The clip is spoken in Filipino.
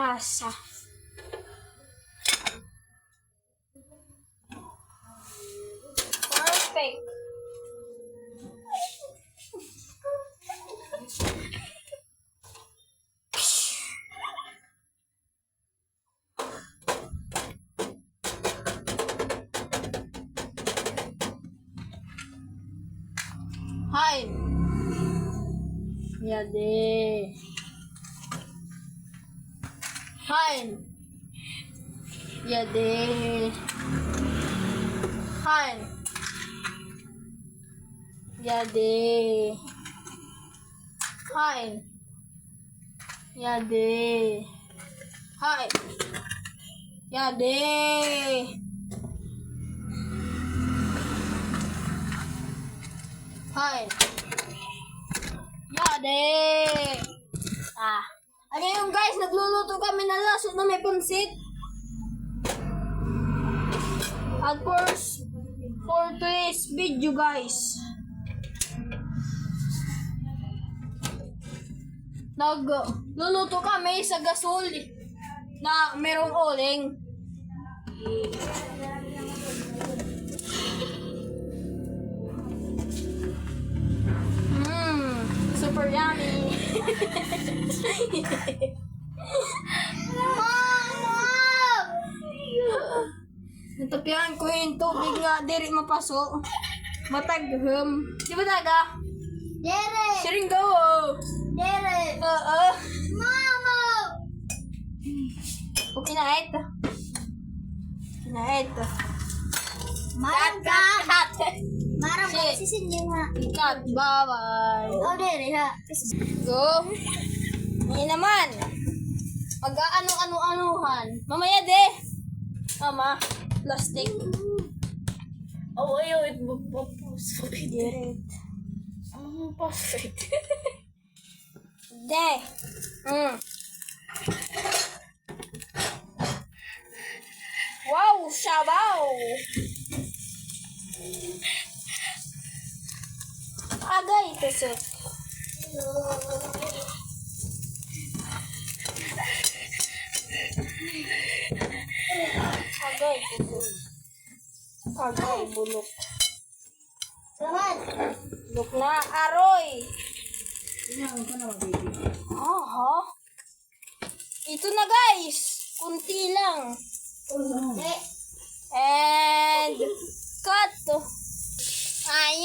lasa. Perfect. Hi. Yade. Hi. Yade. Hi. Yade. Hi. Yade. Hi. Yade. Hi. Yade. Ano yung guys, nagluluto kami ng laso na may pansit. At for today's video guys, nagluluto kami sa gasol na merong oling. Super yummy. Mama! Natapihan ko yung tubig nga, diri mapasok. Matagham. Di ba taga? Dere! Siringgo! Dere! Oo. Mama! O kinait. Kinait. Marang Kat! Marang Shit. sisinyo nga. Kat! Bye-bye! Oh, dere ha. Go! Ngayon naman. Mag-ano-ano-anuhan. Mamaya de! Mama, plastic. Oh, wait. Perfect. Diret. Perfect. De! Wow! Sabaw! Agay ito sir. Agay ito. Agay bulok. Salamat. Bulok na aroy. Aha. Ito na guys. Kunti lang. And cut. Ay.